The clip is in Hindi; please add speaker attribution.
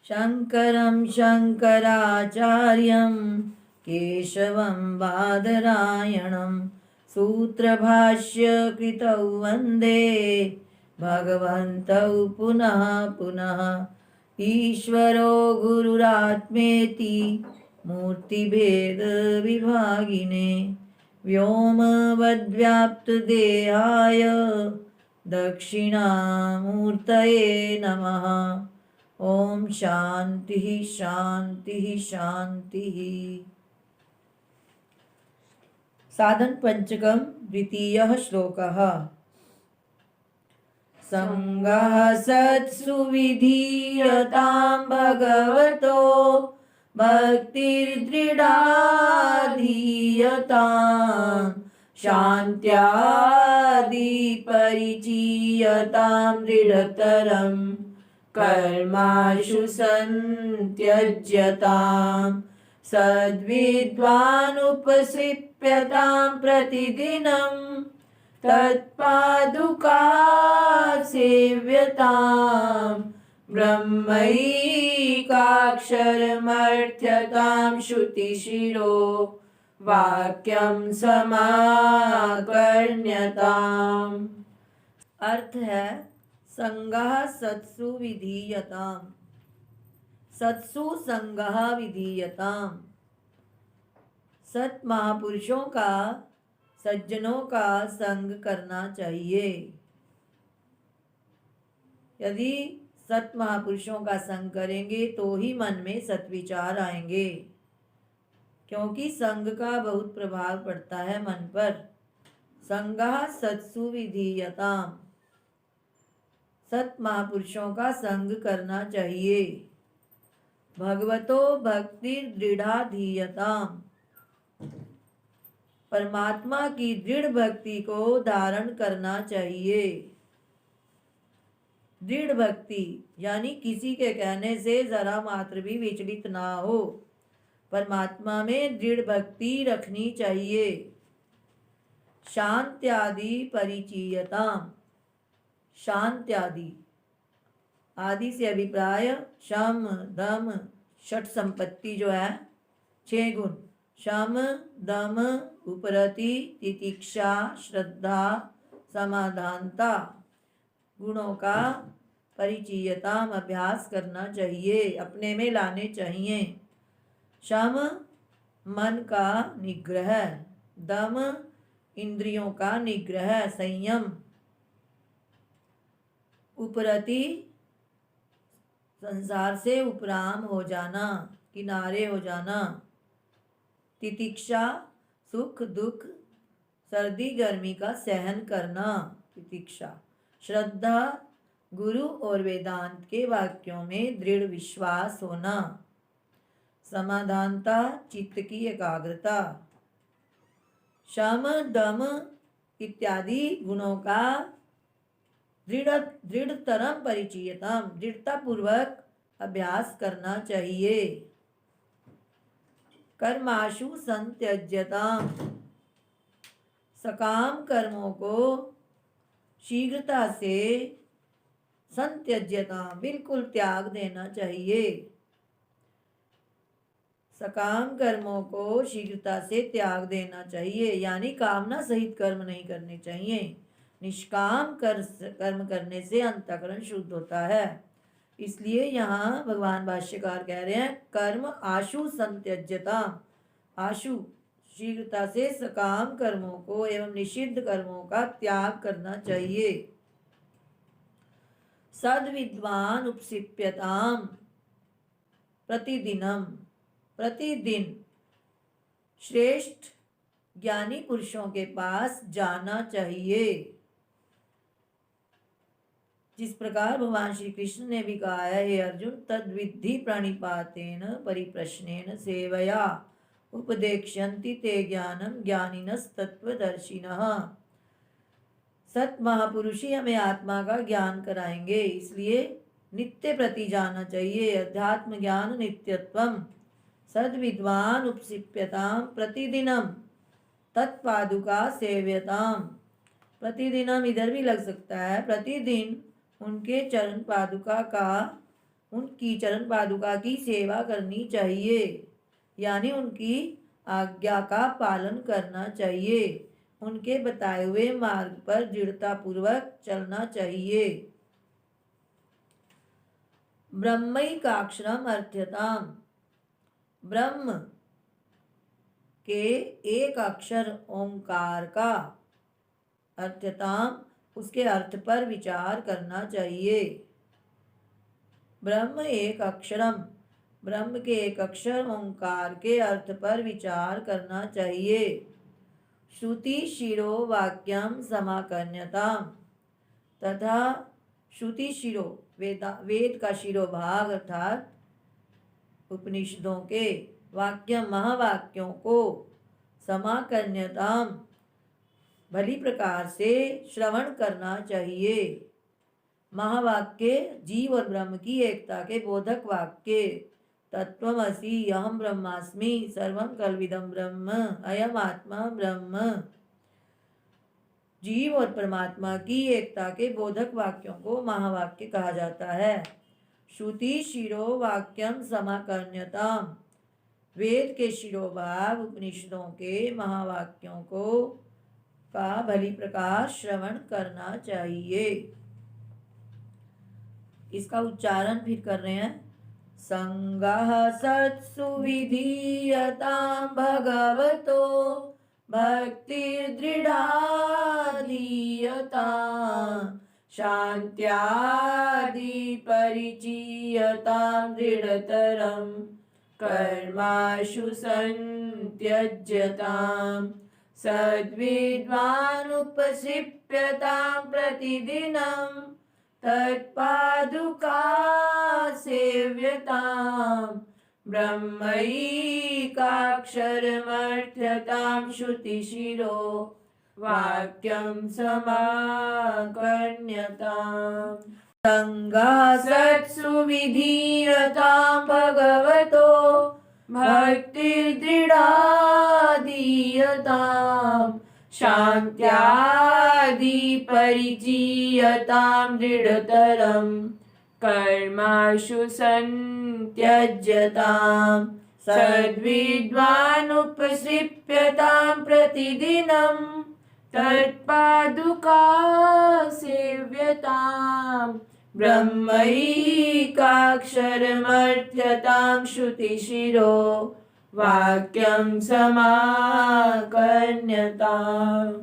Speaker 1: शङ्करं शङ्कराचार्यं केशवं बादरायणं सूत्रभाष्यकृतौ वन्दे भगवन्तौ पुनः पुनः। ईश्वरो गुरुरात्मेति मूर्तिभेदविभागिने व्योमवद्व्याप्तदेहाय दक्षिणामूर्तये नमः। ओम शांति शांति शांति। साधन पंचकम द्वितीयः श्लोकः। संगः सत्सु विधीयतां भगवतो भक्तिर्दृढा धीयतां शान्त्यादि परिचीयतां दृढतरम् कर्माशु संत्यज्यतां सद्विद्वानुपसिप्यतां प्रतिदिनं तत्पादुका सेव्यतां ब्रह्मैकाक्षरमर्थ्यतां श्रुतिशिरो वाक्यं समाकर्ण्यताम्। अर्थ है संगः सत्सु विधीयताम, सत्सु संगः विधीयताम। सत महापुरुषों का, सज्जनों का संग करना चाहिए। यदि सत महापुरुषों का संग करेंगे तो ही मन में सत्विचार आएंगे, क्योंकि संग का बहुत प्रभाव पड़ता है मन पर। संगः सत्सु विधीयताम, सत महापुरुषों का संग करना चाहिए। भगवतो भक्ति दृढ़ा धीयताम, परमात्मा की दृढ़ भक्ति को धारण करना चाहिए। दृढ़ भक्ति यानी किसी के कहने से जरा मात्र भी विचलित ना हो, परमात्मा में दृढ़ भक्ति रखनी चाहिए। शांत्यादि परिचीयताम, शांत्यादि आदि से अभिप्राय शम दम षट संपत्ति जो है 6 गुण, शम दम उपरति तितिक्षा श्रद्धा समाधानता, गुणों का परिचीयताम अभ्यास करना चाहिए, अपने में लाने चाहिए। शम मन का निग्रह, दम इंद्रियों का निग्रह संयम, उपरति संसार से उपराम हो जाना, किनारे हो जाना। तितिक्षा सुख दुख सर्दी गर्मी का सहन करना, तितिक्षा। श्रद्धा गुरु और वेदांत के वाक्यों में दृढ़ विश्वास होना। समाधानता चित्त की एकाग्रता। शम दम इत्यादि गुणों का दृढ़तरम परिचीयताम, दृढ़ता पूर्वक अभ्यास करना चाहिए। कर्माशु संत्यज्यताम, सकाम कर्मों को शीघ्रता से संत्यज्यताम बिल्कुल त्याग देना चाहिए। सकाम कर्मों को शीघ्रता से त्याग देना चाहिए, यानी कामना सहित कर्म नहीं करने चाहिए। निष्काम कर्म करने से अंतःकरण शुद्ध होता है। इसलिए यहाँ भगवान भाष्यकार कह रहे हैं कर्म आशु संत्यज्यता, आशु शीघ्रता से सकाम कर्मों को एवं निषिद्ध कर्मों का त्याग करना चाहिए। सद्विद्वान उपसिप्यताम, प्रतिदिनम प्रतिदिन श्रेष्ठ ज्ञानी पुरुषों के पास जाना चाहिए। जिस प्रकार भगवान श्री कृष्ण ने भी कहा है, हे अर्जुन तद्विद्धि प्रणिपातेन परिप्रश्नेन सेवया उपदेक्ष्यन्ति ते ज्ञानम ज्ञानिनस्तत्वदर्शिनः। सत महापुरुष ही हमें आत्मा का ज्ञान कराएंगे, इसलिए नित्य प्रति जाना चाहिए। अध्यात्म ज्ञान नित्यत्वम सद्विद्वान उपसिप्यताम प्रतिदिनम तत्पादुका सेव्यताम। प्रतिदिनम इधर भी लग सकता है, प्रतिदिन उनके चरण पादुका का उनकी चरण पादुका की सेवा करनी चाहिए, यानी उनकी आज्ञा का पालन करना चाहिए। उनके बताए हुए मार्ग पर दृढ़ता पूर्वक चलना चाहिए। ब्रह्मैकाक्षरम अर्थ्यताम, ब्रह्म के एक अक्षर ओंकार का अर्थ्यताम उसके अर्थ पर विचार करना चाहिए। ब्रह्म एक अक्षरम, ब्रह्म के एक अक्षर ओंकार के अर्थ पर विचार करना चाहिए। श्रुति शिरो वाक्यम समाकर्ण्यताम, तथा श्रुति शिरो वेद का शिरो भाग अर्थात उपनिषदों के वाक्य महावाक्यों को समाकर्ण्यताम भली प्रकार से श्रवण करना चाहिए। महावाक्य जीव और ब्रह्म की एकता के बोधक वाक्य तत्वमसि अहम ब्रह्मास्मि सर्वं कल्विदं ब्रह्म अयम आत्मा ब्रह्म, जीव और परमात्मा की एकता के बोधक वाक्यों को महावाक्य कहा जाता है। श्रुति शिरो वाक्यम समाकर्ण्यताम, वेद के शिरोभाग उपनिषदों के महावाक्यों को का भली प्रकार श्रवण करना चाहिए। इसका उच्चारण फिर कर रहे हैं। संगः सत्सु विधीयतां भगवतो भक्तिर्दृढा धीयतां शान्त्यादि परिचीयतां दृढतरं कर्माशु संत्यज्यतां सद्विद्वानुपसिप्यतां प्रतिदिनं तत्पादुका सेव्यतां ब्रह्मैकाक्षरमर्थ्यतां श्रुतिशिरो वाक्यं समाकर्ण्यताम्। संगः सत्सु विधीयतां भगवतो भक्तिर्दृढा धीयतां शान्त्यादि परिचीयतां दृढतरं कर्माशु संत्यज्यतां सद्विद्वानुपसिप्यतां प्रतिदिनं तत्पादुका सेव्यतां ब्रह्मैकाक्षरमर्थ्यतां श्रुतिशिरो वाक्यं समाकर्ण्यताम्।